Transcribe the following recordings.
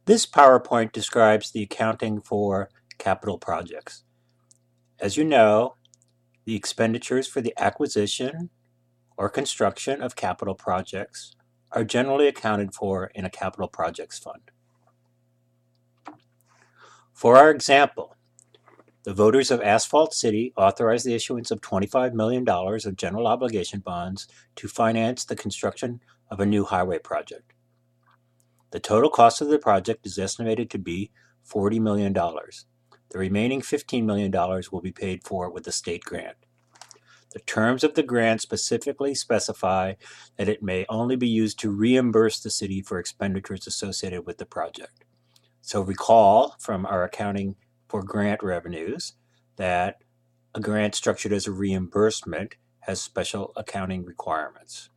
This PowerPoint describes the accounting for capital projects. As you know, the expenditures for the acquisition or construction of capital projects are generally accounted for in a capital projects fund. For our example, the voters of Asphalt City authorized the issuance of $25 million of general obligation bonds to finance the construction of a new highway project. The total cost of the project is estimated to be $40 million. The remaining $15 million will be paid for with a state grant. The terms of the grant specifically specify that it may only be used to reimburse the city for expenditures associated with the project. So recall from our accounting for grant revenues that a grant structured as a reimbursement has special accounting requirements.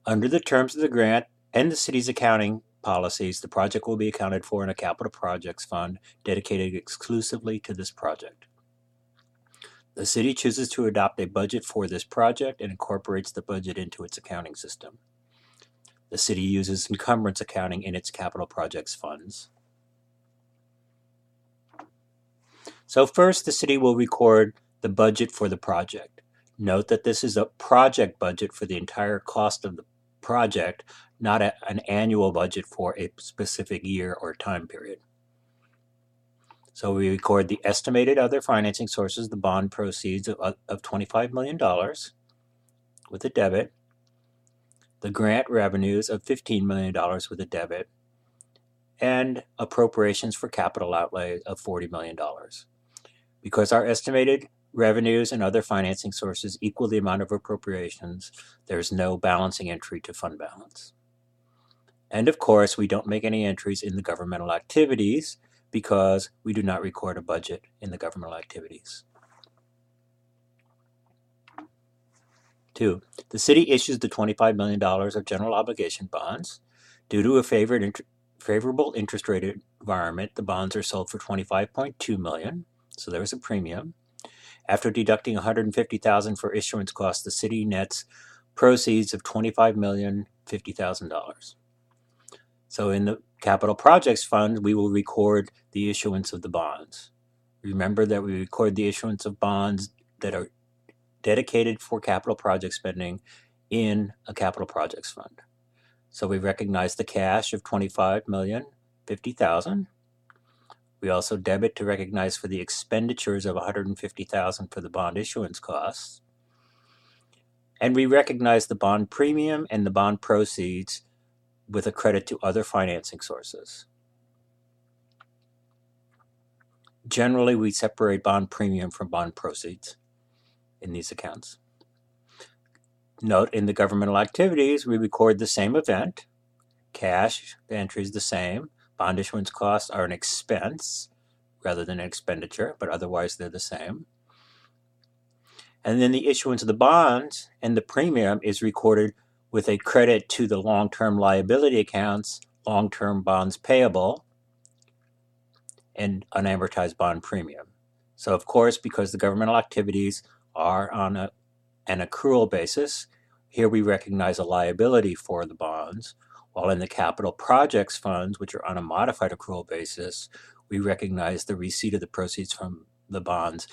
Under the terms of the grant and the city's accounting policies, the project will be accounted for in a capital projects fund dedicated exclusively to this project. The city chooses to adopt a budget for this project and incorporates the budget into its accounting system. The city uses encumbrance accounting in its capital projects funds. So first, the city will record the budget for the project. Note that this is a project budget for the entire cost of the project, not an annual budget for a specific year or time period. So we record the estimated other financing sources, the bond proceeds of $25 million with a debit, the grant revenues of $15 million with a debit, and appropriations for capital outlay of $40 million. Because our estimated revenues and other financing sources equal the amount of appropriations, there's no balancing entry to fund balance. And of course, we don't make any entries in the governmental activities because we do not record a budget in the governmental activities. 2. The city issues the $25 million of general obligation bonds. Due to a favorable interest rate environment, the bonds are sold for $25.2 million, so there's a premium. After deducting $150,000 for issuance costs, the city nets proceeds of $25,050,000. So in the Capital Projects Fund, we will record the issuance of the bonds. Remember that we record the issuance of bonds that are dedicated for capital project spending in a Capital Projects Fund. So we recognize the cash of $25,050,000. We also debit to recognize for the expenditures of $150,000 for the bond issuance costs. And we recognize the bond premium and the bond proceeds with a credit to other financing sources. Generally, we separate bond premium from bond proceeds in these accounts. Note, in the governmental activities, we record the same event. Cash, the entry is the same. Bond issuance costs are an expense rather than an expenditure, but otherwise they're the same. And then the issuance of the bonds and the premium is recorded with a credit to the long-term liability accounts, long-term bonds payable, and unamortized bond premium. So of course, because the governmental activities are on an accrual basis, here we recognize a liability for the bonds, while in the capital projects funds, which are on a modified accrual basis, we recognize the receipt of the proceeds from the bonds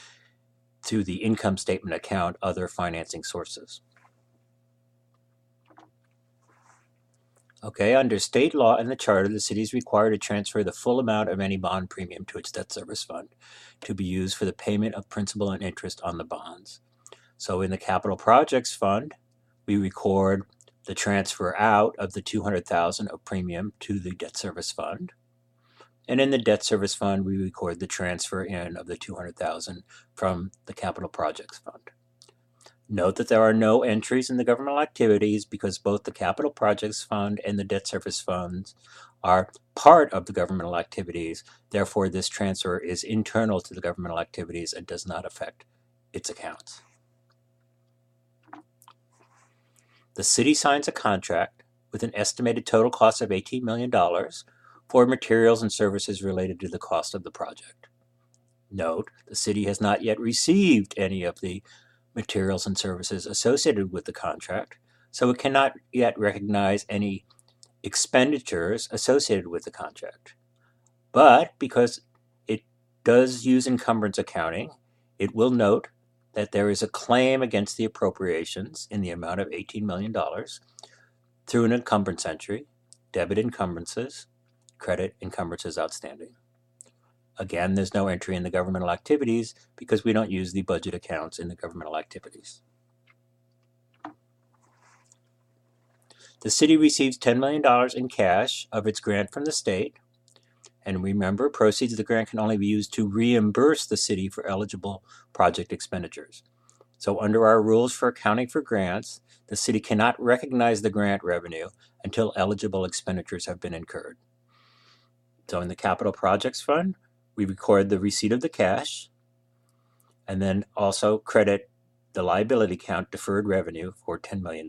to the income statement account, other financing sources. Okay, under state law and the charter, the city is required to transfer the full amount of any bond premium to its debt service fund to be used for the payment of principal and interest on the bonds. So in the Capital Projects Fund, we record the transfer out of the $200,000 of premium to the debt service fund. And in the debt service fund, we record the transfer in of the $200,000 from the Capital Projects Fund. Note that there are no entries in the governmental activities because both the Capital Projects Fund and the debt service funds are part of the governmental activities. Therefore, this transfer is internal to the governmental activities and does not affect its accounts. The city signs a contract with an estimated total cost of $18 million for materials and services related to the cost of the project. Note, the city has not yet received any of the materials and services associated with the contract, so it cannot yet recognize any expenditures associated with the contract. But because it does use encumbrance accounting, it will note that there is a claim against the appropriations in the amount of $18 million through an encumbrance entry, debit encumbrances, credit encumbrances outstanding. Again, there's no entry in the governmental activities because we don't use the budget accounts in the governmental activities. The city receives $10 million in cash of its grant from the state. And remember, proceeds of the grant can only be used to reimburse the city for eligible project expenditures. So under our rules for accounting for grants, the city cannot recognize the grant revenue until eligible expenditures have been incurred. So in the Capital Projects Fund, we record the receipt of the cash and then also credit the liability account deferred revenue for $10 million.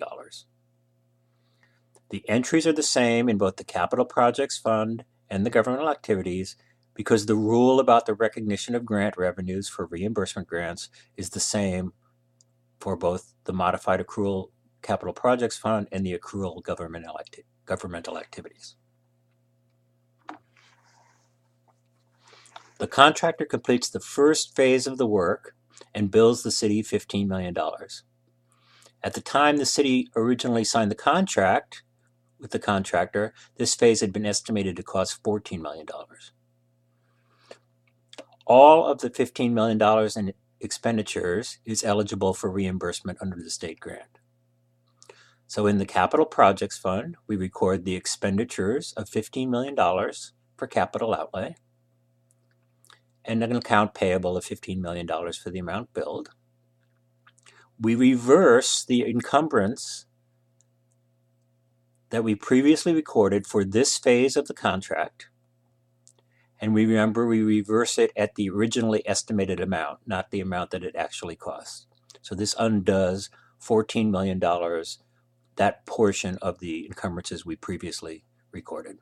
The entries are the same in both the Capital Projects Fund and the governmental activities because the rule about the recognition of grant revenues for reimbursement grants is the same for both the modified accrual Capital Projects Fund and the accrual governmental activities. The contractor completes the first phase of the work and bills the city $15 million. At the time the city originally signed the contract with the contractor, this phase had been estimated to cost $14 million. All of the $15 million in expenditures is eligible for reimbursement under the state grant. So in the Capital Projects Fund, we record the expenditures of $15 million for capital outlay and an account payable of $15 million for the amount billed. We reverse the encumbrance that we previously recorded for this phase of the contract, and we reverse it at the originally estimated amount, not the amount that it actually costs. So this undoes $14 million, that portion of the encumbrances we previously recorded.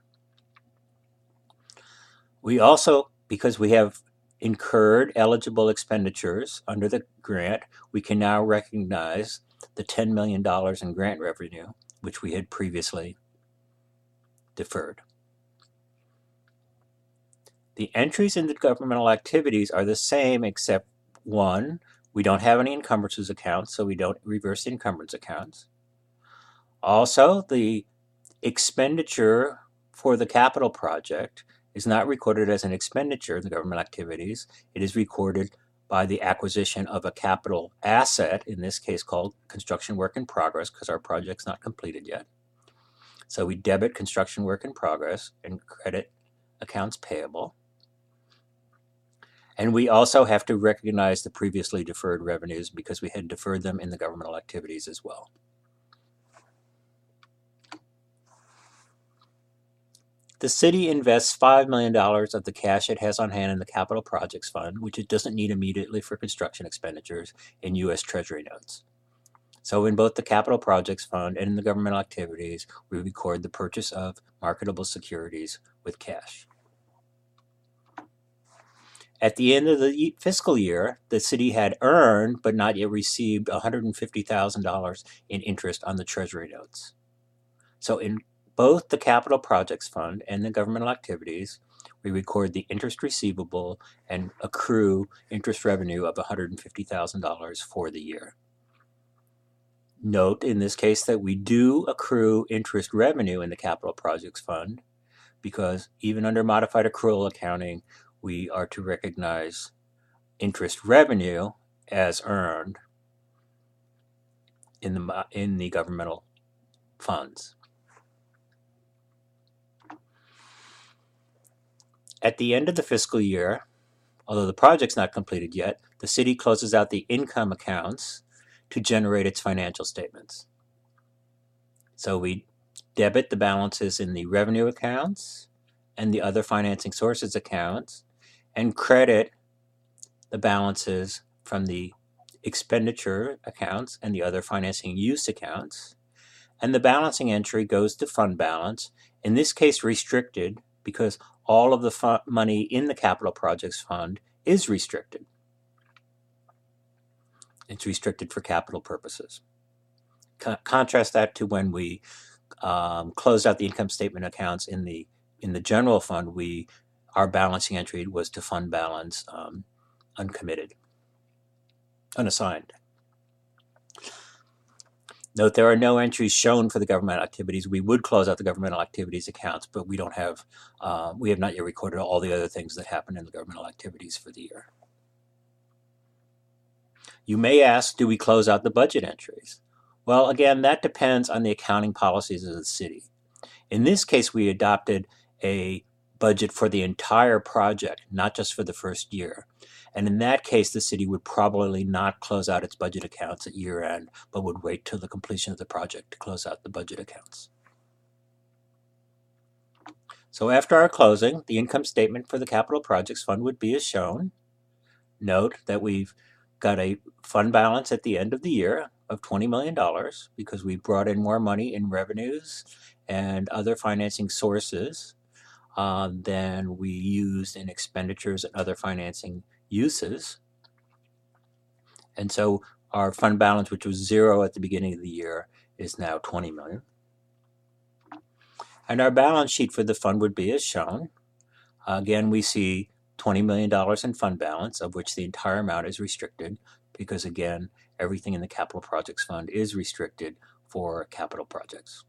We also, because we have incurred eligible expenditures under the grant, we can now recognize the $10 million in grant revenue, which we had previously deferred. The entries in the governmental activities are the same except one, we don't have any encumbrances accounts, so we don't reverse the encumbrance accounts. Also, the expenditure for the capital project is not recorded as an expenditure in the government activities. It is recorded by the acquisition of a capital asset, in this case called construction work in progress, because our project's not completed yet. So we debit construction work in progress and credit accounts payable. And we also have to recognize the previously deferred revenues because we had deferred them in the governmental activities as well. The city invests $5 million of the cash it has on hand in the Capital Projects Fund, which it doesn't need immediately for construction expenditures, in U.S. Treasury notes. So in both the Capital Projects Fund and in the governmental activities, we record the purchase of marketable securities with cash. At the end of the fiscal year, the city had earned but not yet received $150,000 in interest on the Treasury notes. So in both the Capital Projects Fund and the governmental activities, we record the interest receivable and accrue interest revenue of $150,000 for the year. Note in this case that we do accrue interest revenue in the Capital Projects Fund because even under modified accrual accounting, we are to recognize interest revenue as earned in the governmental funds. At the end of the fiscal year, although the project's not completed yet, the city closes out the income accounts to generate its financial statements. So we debit the balances in the revenue accounts and the other financing sources accounts and credit the balances from the expenditure accounts and the other financing use accounts. And the balancing entry goes to fund balance, in this case restricted because all of the money in the Capital Projects Fund is restricted. It's restricted for capital purposes. Contrast that to when we closed out the income statement accounts in the general fund, our balancing entry was to fund balance uncommitted, unassigned. Note there are no entries shown for the government activities. We would close out the governmental activities accounts, but we don't have, we have not yet recorded all the other things that happen in the governmental activities for the year. You may ask, do we close out the budget entries? Well, again, that depends on the accounting policies of the city. In this case, we adopted a budget for the entire project, not just for the first year. And in that case, the city would probably not close out its budget accounts at year end, but would wait till the completion of the project to close out the budget accounts. So after our closing, the income statement for the Capital Projects Fund would be as shown. Note that we've got a fund balance at the end of the year of $20 million because we brought in more money in revenues and other financing sources than we used in expenditures and other financing uses. And so our fund balance, which was 0 at the beginning of the year, is now 20 million. And our balance sheet for the fund would be as shown. Again, we see $20 million in fund balance, of which the entire amount is restricted because, again, everything in the Capital Projects Fund is restricted for capital projects.